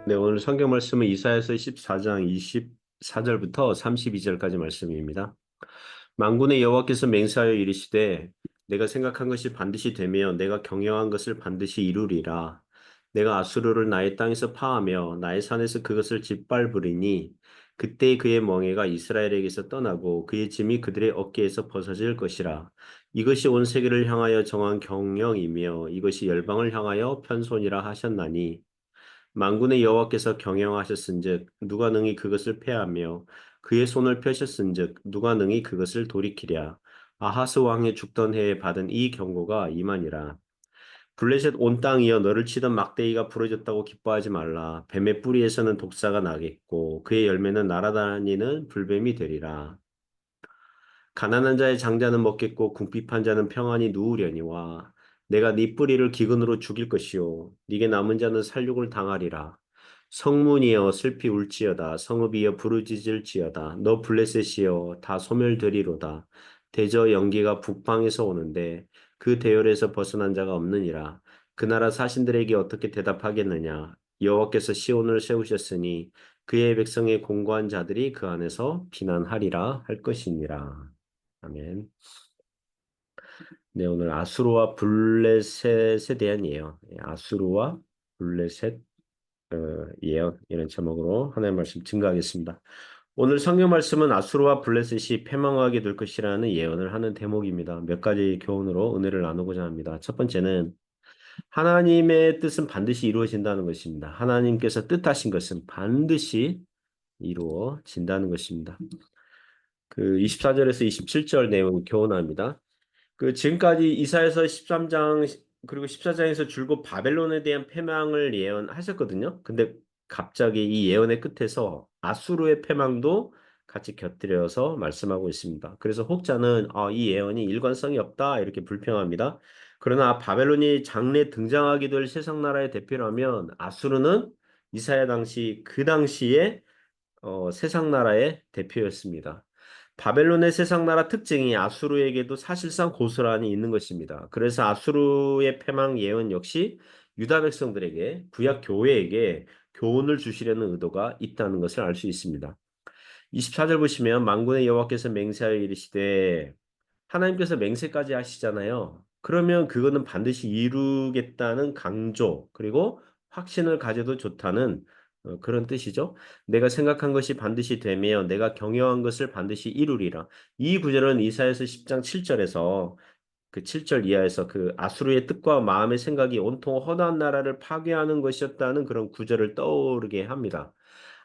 네, 오늘 성경 말씀은 이사야서 14장 24절부터 32절까지 말씀입니다. 만군의 여호와께서 맹세하여 이르시되 내가 생각한 것이 반드시 되며 내가 경영한 것을 반드시 이루리라. 내가 아수르를 나의 땅에서 파하며 나의 산에서 그것을 짓밟으리니 그때 그의 멍에가 이스라엘에게서 떠나고 그의 짐이 그들의 어깨에서 벗어질 것이라. 이것이 온 세계를 향하여 정한 경영이며 이것이 열방을 향하여 편손이라 하셨나니 만군의 여호와께서 경영하셨은즉 누가 능히 그것을 패하며 그의 손을 펴셨은즉 누가 능히 그것을 돌이키랴. 아하스 왕이 죽던 해에 받은 이 경고가 이만이라. 블레셋 온 땅이여 너를 치던 막대기가 부러졌다고 기뻐하지 말라. 뱀의 뿌리에서는 독사가 나겠고 그의 열매는 날아다니는 불뱀이 되리라. 가난한 자의 장자는 먹겠고 궁핍한 자는 평안히 누우려니와 내가 네 뿌리를 기근으로 죽일 것이요 네게 남은 자는 살육을 당하리라. 성문이여 슬피 울지어다. 성읍이여 부르짖을지어다. 너 블레셋이여 다 소멸되리로다. 대저 연기가 북방에서 오는데 그 대열에서 벗어난 자가 없느니라. 그 나라 사신들에게 어떻게 대답하겠느냐. 여호와께서 시온을 세우셨으니 그의 백성의 공고한 자들이 그 안에서 피난하리라 할 것이니라. 아멘. 네, 오늘 아수르와 블레셋에 대한 예언. 아수르와 블레셋 예언 이런 제목으로 하나님의 말씀 증거하겠습니다. 오늘 성경 말씀은 아수르와 블레셋이 패망하게 될 것이라는 예언을 하는 대목입니다. 몇 가지 교훈으로 은혜를 나누고자 합니다. 첫 번째는 하나님의 뜻은 반드시 이루어진다는 것입니다. 하나님께서 뜻하신 것은 반드시 이루어진다는 것입니다. 그 24절에서 27절 내용 교훈합니다. 그 지금까지 이사야서 13장 그리고 14장에서 줄곧 바벨론에 대한 패망을 예언하셨거든요. 근데 갑자기 이 예언의 끝에서 아수르의 패망도 같이 곁들여서 말씀하고 있습니다. 그래서 혹자는 이 예언이 일관성이 없다 이렇게 불평합니다. 그러나 바벨론이 장래 등장하게 될 세상 나라의 대표라면 아수르는 이사야 당시 그 당시에 세상 나라의 대표였습니다. 바벨론의 세상 나라 특징이 아수르에게도 사실상 고스란히 있는 것입니다. 그래서 아수르의 패망 예언 역시 유다 백성들에게 구약 교회에게 교훈을 주시려는 의도가 있다는 것을 알 수 있습니다. 24절 보시면 만군의 여호와께서 맹세하여 이르시되 하나님께서 맹세까지 하시잖아요. 그러면 그거는 반드시 이루겠다는 강조 그리고 확신을 가져도 좋다는 그런 뜻이죠. 내가 생각한 것이 반드시 되며 내가 경영한 것을 반드시 이루리라. 이 구절은 이사야서 10장 7절에서 그 7절 이하에서 그 아수르의 뜻과 마음의 생각이 온통 허다한 나라를 파괴하는 것이었다는 그런 구절을 떠오르게 합니다.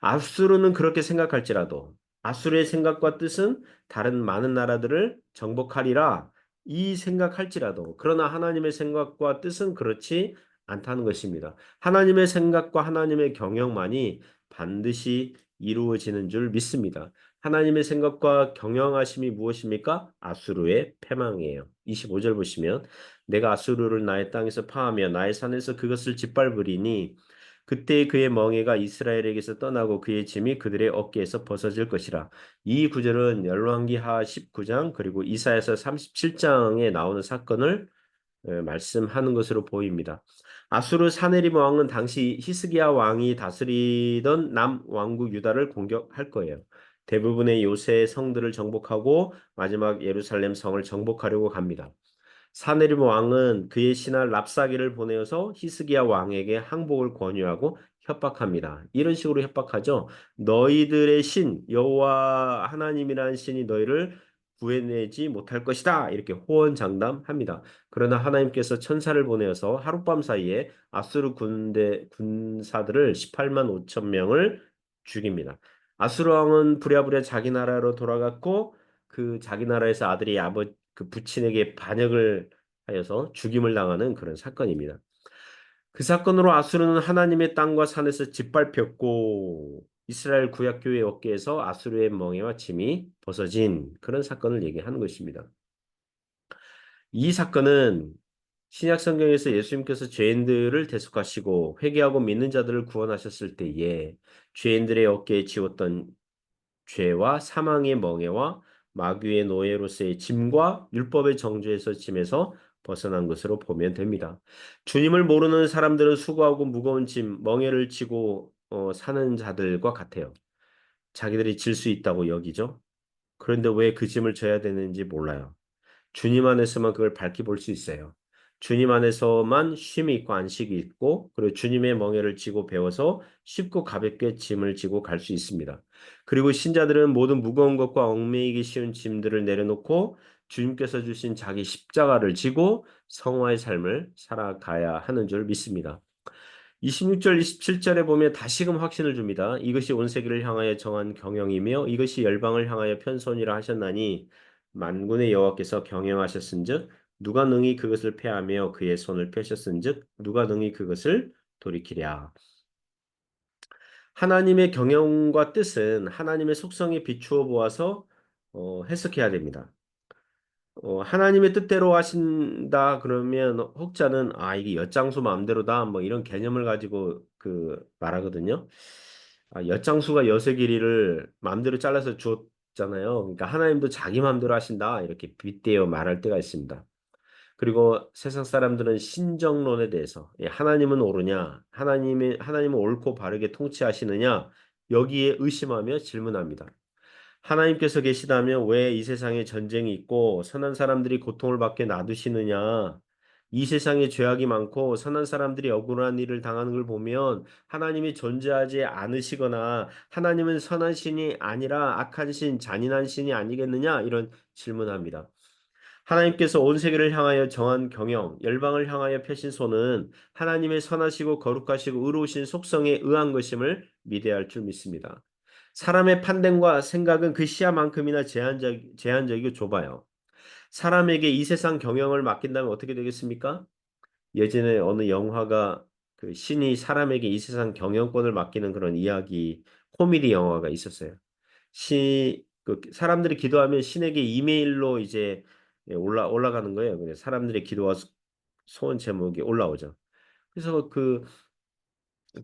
아수르는 그렇게 생각할지라도 아수르의 생각과 뜻은 다른 많은 나라들을 정복하리라 이 생각할지라도 그러나 하나님의 생각과 뜻은 그렇지 않다는 것입니다. 하나님의 생각과 하나님의 경영만이 반드시 이루어지는 줄 믿습니다. 하나님의 생각과 경영하심이 무엇입니까? 아수르의 패망이에요. 25절 보시면 내가 아수르를 나의 땅에서 파하며 나의 산에서 그것을 짓밟으리니 그때 그의 멍에가 이스라엘에게서 떠나고 그의 짐이 그들의 어깨에서 벗어질 것이라. 이 구절은 열왕기하 19장 그리고 이사야서 37장에 나오는 사건을 말씀하는 것으로 보입니다. 아수르 사네립 왕은 당시 히스기야 왕이 다스리던 남왕국 유다를 공격할 거예요. 대부분의 요새 성들을 정복하고 마지막 예루살렘 성을 정복하려고 갑니다. 사네립 왕은 그의 신하 랍사기를 보내어서 히스기야 왕에게 항복을 권유하고 협박합니다. 이런 식으로 협박하죠. 너희들의 신 여호와 하나님이라는 신이 너희를 구해내지 못할 것이다. 이렇게 호언장담합니다. 그러나 하나님께서 천사를 보내어서 하룻밤 사이에 아수르 군사들을 18만 5천 명을 죽입니다. 아수르 왕은 부랴부랴 자기 나라로 돌아갔고 그 자기 나라에서 아들이 그 부친에게 반역을 하여서 죽임을 당하는 그런 사건입니다. 그 사건으로 아수르는 하나님의 땅과 산에서 짓밟혔고 이스라엘 구약교회 어깨에서 아수르의 멍에와 짐이 벗어진 그런 사건을 얘기하는 것입니다. 이 사건은 신약 성경에서 예수님께서 죄인들을 대속하시고 회개하고 믿는 자들을 구원하셨을 때에 죄인들의 어깨에 지웠던 죄와 사망의 멍에와 마귀의 노예로서의 짐과 율법의 정죄에서 짐에서 벗어난 것으로 보면 됩니다. 주님을 모르는 사람들은 수고하고 무거운 짐, 멍에를 지고 사는 자들과 같아요. 자기들이 질 수 있다고 여기죠. 그런데 왜 그 짐을 져야 되는지 몰라요. 주님 안에서만 그걸 밝히 볼 수 있어요. 주님 안에서만 쉼이 있고 안식이 있고 그리고 주님의 멍에를 지고 배워서 쉽고 가볍게 짐을 지고 갈 수 있습니다. 그리고 신자들은 모든 무거운 것과 얽매이기 쉬운 짐들을 내려놓고 주님께서 주신 자기 십자가를 지고 성화의 삶을 살아가야 하는 줄 믿습니다. 26절, 27절에 보면 다시금 확신을 줍니다. 이것이 온 세계를 향하여 정한 경영이며 이것이 열방을 향하여 편선이라 하셨나니 만군의 여호와께서 경영하셨은즉 누가 능히 그것을 패하며 그의 손을 펴셨은즉 누가 능히 그것을 돌이키랴. 하나님의 경영과 뜻은 하나님의 속성에 비추어 보아서 해석해야 됩니다. 하나님의 뜻대로 하신다 그러면 혹자는 이게 엿장수 마음대로다 뭐 이런 개념을 가지고 말하거든요. 엿장수가 엿의 길이를 마음대로 잘라서 줬잖아요. 그러니까 하나님도 자기 마음대로 하신다 이렇게 빗대어 말할 때가 있습니다. 그리고 세상 사람들은 신정론에 대해서 하나님은 옳으냐, 하나님은 옳고 바르게 통치하시느냐 여기에 의심하며 질문합니다. 하나님께서 계시다면 왜 이 세상에 전쟁이 있고 선한 사람들이 고통을 받게 놔두시느냐? 이 세상에 죄악이 많고 선한 사람들이 억울한 일을 당하는 걸 보면 하나님이 존재하지 않으시거나 하나님은 선한 신이 아니라 악한 신, 잔인한 신이 아니겠느냐? 이런 질문합니다. 하나님께서 온 세계를 향하여 정한 경영, 열방을 향하여 펴신 손은 하나님의 선하시고 거룩하시고 의로우신 속성에 의한 것임을 믿어야 할 줄 믿습니다. 사람의 판단과 생각은 그 시야만큼이나 제한적이고 좁아요. 사람에게 이 세상 경영을 맡긴다면 어떻게 되겠습니까? 예전에 어느 영화가 그 신이 사람에게 이 세상 경영권을 맡기는 그런 이야기, 코미디 영화가 있었어요. 사람들이 기도하면 신에게 이메일로 이제 올라가는 거예요. 그래서 사람들의 기도와 소원 제목이 올라오죠. 그래서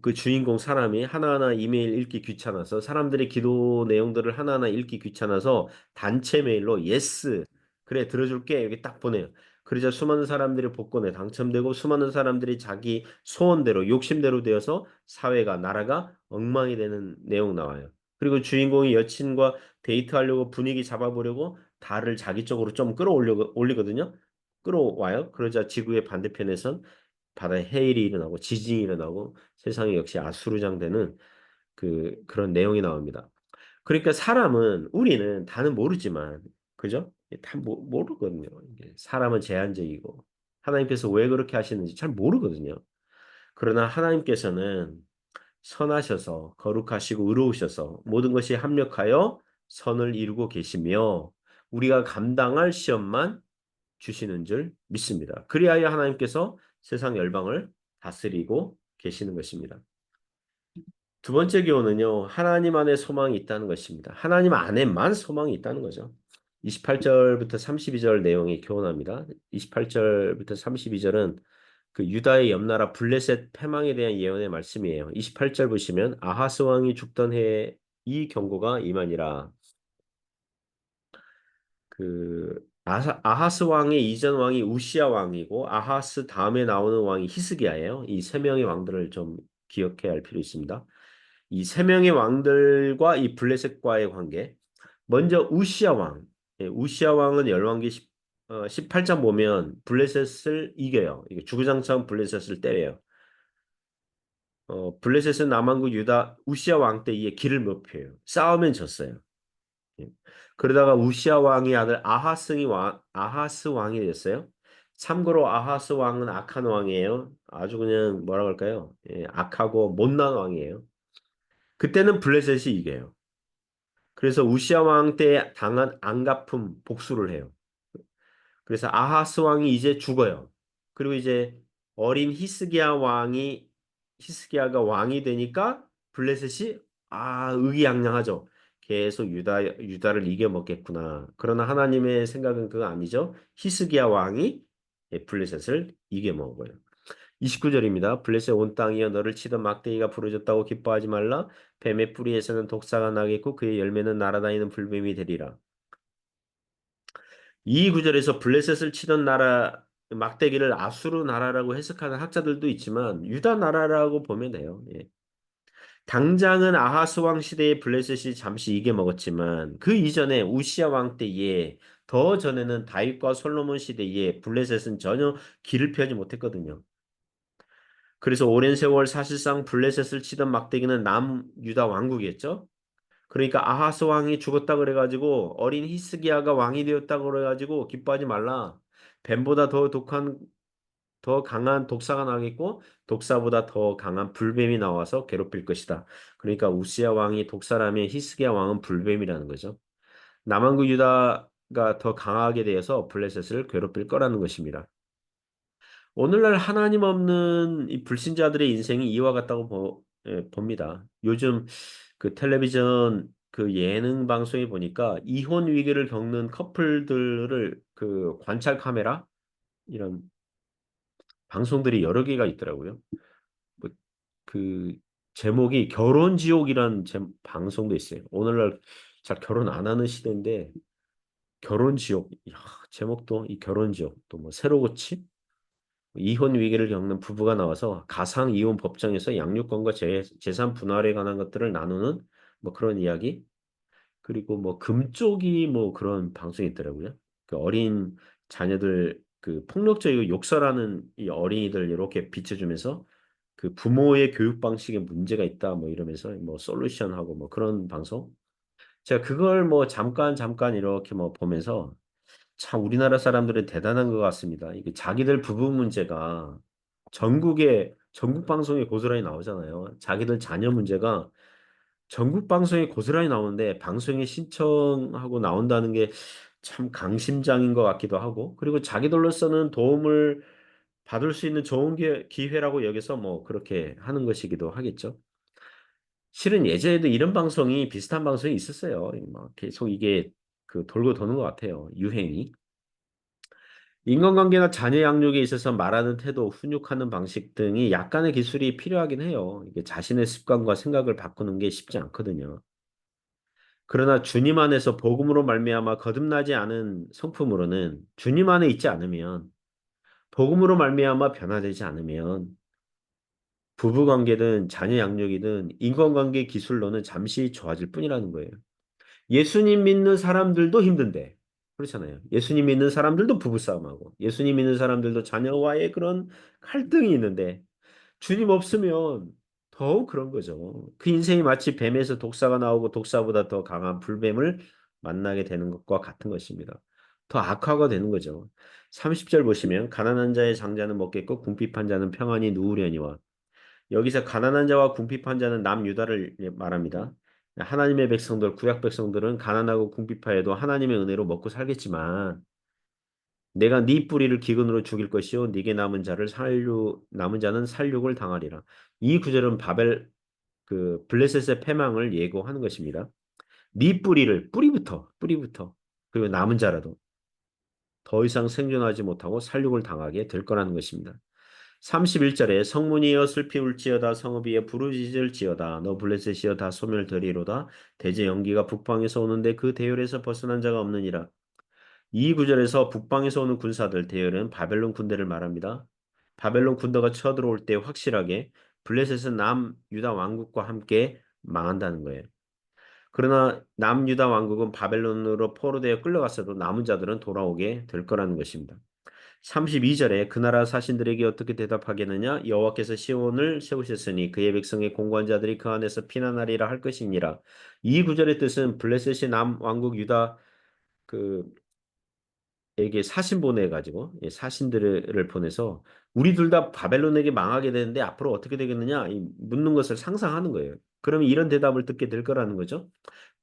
그 주인공 사람이 하나하나 이메일 읽기 귀찮아서 사람들의 기도 내용들을 하나하나 읽기 귀찮아서 단체 메일로 예스 그래 들어줄게 이렇게 딱 보내요. 그러자 수많은 사람들이 복권에 당첨되고 수많은 사람들이 자기 소원대로 욕심대로 되어서 사회가 나라가 엉망이 되는 내용 나와요. 그리고 주인공이 여친과 데이트하려고 분위기 잡아보려고 달을 자기 쪽으로 좀 올리거든요. 끌어와요. 그러자 지구의 반대편에선 바다에 해일이 일어나고 지진이 일어나고 세상이 역시 아수르장되는 그런 내용이 나옵니다. 그러니까 우리는 다는 모르지만 그죠? 다 모르거든요. 이게 사람은 제한적이고 하나님께서 왜 그렇게 하시는지 잘 모르거든요. 그러나 하나님께서는 선하셔서 거룩하시고 의로우셔서 모든 것이 합력하여 선을 이루고 계시며 우리가 감당할 시험만 주시는 줄 믿습니다. 그리하여 하나님께서 세상 열방을 다스리고 계시는 것입니다. 두 번째 교훈은요, 하나님 안에 소망이 있다는 것입니다. 하나님 안에만 소망이 있다는 거죠. 28절부터 32절 내용이 교훈합니다. 28절부터 32절은 그 유다의 옆나라 블레셋 패망에 대한 예언의 말씀이에요. 28절 보시면 아하스 왕이 죽던 해에 이 경고가 임하니라. 아하스 왕의 이전 왕이 우시아 왕이고 아하스 다음에 나오는 왕이 히스기야예요. 이 세 명의 왕들을 좀 기억해야 할 필요 있습니다. 이 세 명의 왕들과 이 블레셋과의 관계. 먼저 우시아 왕. 우시아 왕은 열왕기 18장 보면 블레셋을 이겨요. 이게 주구장창 블레셋을 때려요. 블레셋은 남왕국 유다 우시아 왕 때 이에 길을 못 펴요. 싸우면 졌어요. 예. 그러다가 우시아 왕의 아들 아하스 왕이 됐어요. 참고로 아하스 왕은 악한 왕이에요. 아주 그냥 뭐라 그럴까요? 악하고 못난 왕이에요. 그때는 블레셋이 이겨요. 그래서 우시아 왕 때 당한 안갚음 복수를 해요. 그래서 아하스 왕이 이제 죽어요. 그리고 이제 어린 히스기야가 왕이 되니까 블레셋이 의기양양하죠. 계속 유다를 이겨먹겠구나. 그러나 하나님의 생각은 그거 아니죠. 히스기야 왕이 블레셋을 이겨먹어요. 29절입니다. 블레셋 온 땅이여 너를 치던 막대기가 부러졌다고 기뻐하지 말라. 뱀의 뿌리에서는 독사가 나겠고 그의 열매는 날아다니는 불뱀이 되리라. 이 구절에서 블레셋을 치던 나라 막대기를 아수르 나라라고 해석하는 학자들도 있지만 유다 나라라고 보면 돼요. 예. 당장은 아하스 왕 시대의 블레셋이 잠시 이겨 먹었지만 그 이전에 우시아 왕 때에 더 전에는 다윗과 솔로몬 시대에 블레셋은 전혀 길을 펴지 못했거든요. 그래서 오랜 세월 사실상 블레셋을 치던 막대기는 남유다 왕국이었죠. 그러니까 아하스 왕이 죽었다 그래가지고 어린 히스기야가 왕이 되었다 그래가지고 기뻐하지 말라. 뱀보다 더 강한 독사가 나겠고 독사보다 더 강한 불뱀이 나와서 괴롭힐 것이다. 그러니까 우시야 왕이 독사라면 히스기야 왕은 불뱀이라는 거죠. 남왕국 유다가 더 강하게 되어서 블레셋을 괴롭힐 거라는 것입니다. 오늘날 하나님 없는 이 불신자들의 인생이 이와 같다고 봅니다. 요즘 그 텔레비전 그 예능 방송에 보니까 이혼 위기를 겪는 커플들을 그 관찰 카메라 이런 방송들이 여러 개가 있더라고요. 뭐 그 제목이 결혼 지옥이라는 방송도 있어요. 오늘날 잘 결혼 안 하는 시대인데 결혼 지옥. 야, 제목도 이 결혼 지옥 또 뭐 새로 고침 이혼 위기를 겪는 부부가 나와서 가상 이혼 법정에서 양육권과 재산 분할에 관한 것들을 나누는 뭐 그런 이야기. 그리고 뭐 금쪽이 뭐 그런 방송이 있더라고요. 그 어린 자녀들 그 폭력적이고 욕설하는 이 어린이들 이렇게 비춰주면서 그 부모의 교육 방식에 문제가 있다 뭐 이러면서 뭐 솔루션하고 뭐 그런 방송. 제가 그걸 뭐 잠깐 이렇게 뭐 보면서 참 우리나라 사람들은 대단한 것 같습니다. 이게 자기들 부부 문제가 전국 방송에 고스란히 나오잖아요. 자기들 자녀 문제가 전국 방송에 고스란히 나오는데 방송에 신청하고 나온다는 게 참 강심장인 것 같기도 하고 그리고 자기들로서는 도움을 받을 수 있는 좋은 기회라고 여기서 뭐 그렇게 하는 것이기도 하겠죠. 실은 예전에도 이런 방송이 비슷한 방송이 있었어요. 막 계속 이게 그 돌고 도는 것 같아요. 유행이. 인간관계나 자녀 양육에 있어서 말하는 태도, 훈육하는 방식 등이 약간의 기술이 필요하긴 해요. 이게 자신의 습관과 생각을 바꾸는 게 쉽지 않거든요. 그러나 주님 안에서 복음으로 말미암아 거듭나지 않은 성품으로는 주님 안에 있지 않으면 복음으로 말미암아 변화되지 않으면 부부관계든 자녀 양육이든 인간관계 기술로는 잠시 좋아질 뿐이라는 거예요. 예수님 믿는 사람들도 힘든데 그렇잖아요. 예수님 믿는 사람들도 부부싸움하고 예수님 믿는 사람들도 자녀와의 그런 갈등이 있는데 주님 없으면 더욱 그런 거죠. 그 인생이 마치 뱀에서 독사가 나오고 독사보다 더 강한 불뱀을 만나게 되는 것과 같은 것입니다. 더 악화가 되는 거죠. 30절 보시면 가난한 자의 장자는 먹겠고 궁핍한 자는 평안히 누우려니와 여기서 가난한 자와 궁핍한 자는 남유다를 말합니다. 하나님의 백성들, 구약 백성들은 가난하고 궁핍하여도 하나님의 은혜로 먹고 살겠지만 내가 네 뿌리를 기근으로 죽일 것이요 네게 남은 자는 살육을 당하리라. 이 구절은 블레셋의 패망을 예고하는 것입니다. 네 뿌리부터 그리고 남은 자라도 더 이상 생존하지 못하고 살육을 당하게 될 거라는 것입니다. 31절에 성문이여 슬피 울지어다 성읍이여 부르짖을지어다 너 블레셋이여 다 소멸되리로다 대제 연기가 북방에서 오는데 그 대열에서 벗어난 자가 없느니라. 이 구절에서 북방에서 오는 군사들 대열은 바벨론 군대를 말합니다. 바벨론 군대가 쳐들어올 때 확실하게 블레셋은 남유다 왕국과 함께 망한다는 거예요. 그러나 남유다 왕국은 바벨론으로 포로되어 끌려갔어도 남은 자들은 돌아오게 될 거라는 것입니다. 32절에 그 나라 사신들에게 어떻게 대답하겠느냐 여호와께서 시온을 세우셨으니 그의 백성의 공관자들이 그 안에서 피난하리라 할 것이니라. 이 구절의 뜻은 블레셋이 남 왕국 유다 그 에게 사신 보내가지고 사신들을 보내서 우리 둘 다 바벨론에게 망하게 되는데 앞으로 어떻게 되겠느냐 묻는 것을 상상하는 거예요. 그러면 이런 대답을 듣게 될 거라는 거죠.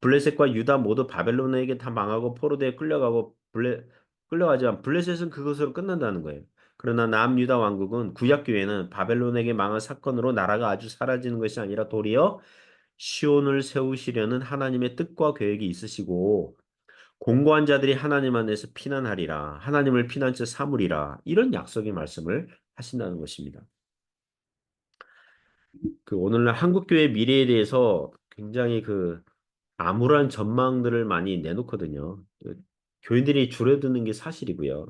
블레셋과 유다 모두 바벨론에게 다 망하고 포로되어 끌려가지만 블레셋은 그것으로 끝난다는 거예요. 그러나 남유다 왕국은 구약 교회는 바벨론에게 망한 사건으로 나라가 아주 사라지는 것이 아니라 도리어 시온을 세우시려는 하나님의 뜻과 계획이 있으시고 공고한 자들이 하나님 안에서 피난하리라. 하나님을 피난처 삼으리라. 이런 약속의 말씀을 하신다는 것입니다. 그 오늘날 한국교회 미래에 대해서 굉장히 그 암울한 전망들을 많이 내놓거든요. 교인들이 줄어드는 게 사실이고요.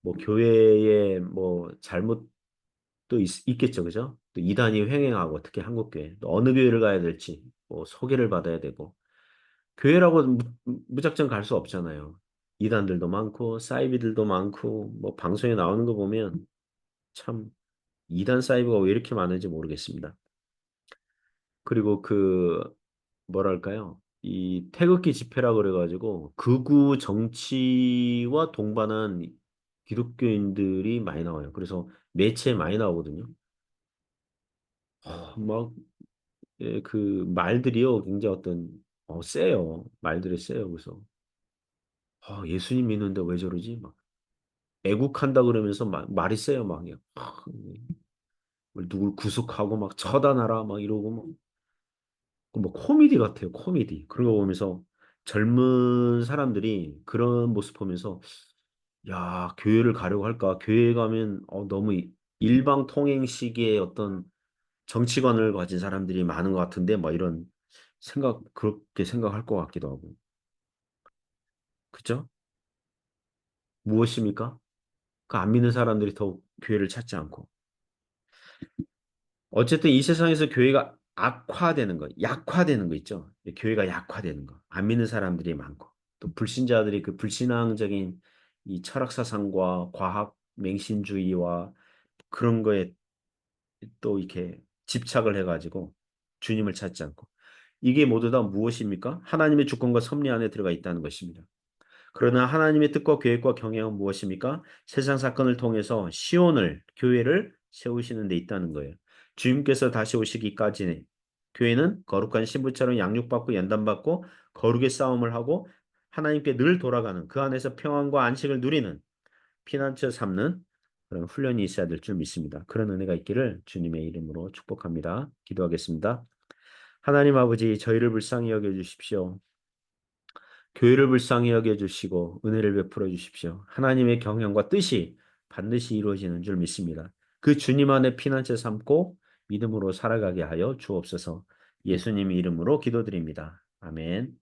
뭐 교회의 뭐 잘못 또 있겠죠, 그죠? 또 이단이 횡행하고 특히 한국교회 또 어느 교회를 가야 될지 뭐 소개를 받아야 되고 교회라고 무작정 갈 수 없잖아요. 이단들도 많고 사이비들도 많고 뭐 방송에 나오는 거 보면 참 이단 사이비가 왜 이렇게 많은지 모르겠습니다. 그리고 그 뭐랄까요? 이 태극기 집회라 그래가지고 극우 정치와 동반한 기독교인들이 많이 나와요. 그래서 매체에 많이 나오거든요. 막, 예, 그 말들이요, 굉장히 세요. 말들이 세요. 그래서, 예수님 믿는데 왜 저러지? 막, 애국한다 그러면서 말이 세요. 막, 그냥, 누굴 구속하고 막 처단하라 막 이러고 막, 뭐 코미디 같아요. 코미디. 그런 거 보면서 젊은 사람들이 그런 모습 보면서 야, 교회를 가려고 할까? 교회에 가면 너무 일방통행식의 어떤 정치관을 가진 사람들이 많은 것 같은데, 뭐 이런 그렇게 생각할 것 같기도 하고. 그죠? 무엇입니까? 그 안 믿는 사람들이 더 교회를 찾지 않고. 어쨌든 이 세상에서 교회가 악화되는 거, 약화되는 거 있죠? 교회가 약화되는 거. 안 믿는 사람들이 많고. 또 불신자들이 그 불신앙적인 이 철학 사상과 과학 맹신주의와 그런 거에 또 이렇게 집착을 해가지고 주님을 찾지 않고. 이게 모두 다 무엇입니까? 하나님의 주권과 섭리 안에 들어가 있다는 것입니다. 그러나 하나님의 뜻과 계획과 경영은 무엇입니까? 세상 사건을 통해서 시온을, 교회를 세우시는 데 있다는 거예요. 주님께서 다시 오시기까지 교회는 거룩한 신부처럼 양육받고 연단받고 거룩의 싸움을 하고 하나님께 늘 돌아가는 그 안에서 평안과 안식을 누리는 피난처 삼는 그런 훈련이 있어야 될 줄 믿습니다. 그런 은혜가 있기를 주님의 이름으로 축복합니다. 기도하겠습니다. 하나님 아버지, 저희를 불쌍히 여겨 주십시오. 교회를 불쌍히 여겨 주시고 은혜를 베풀어 주십시오. 하나님의 경영과 뜻이 반드시 이루어지는 줄 믿습니다. 그 주님 안에 피난처 삼고 믿음으로 살아가게 하여 주옵소서. 예수님 이름으로 기도드립니다. 아멘.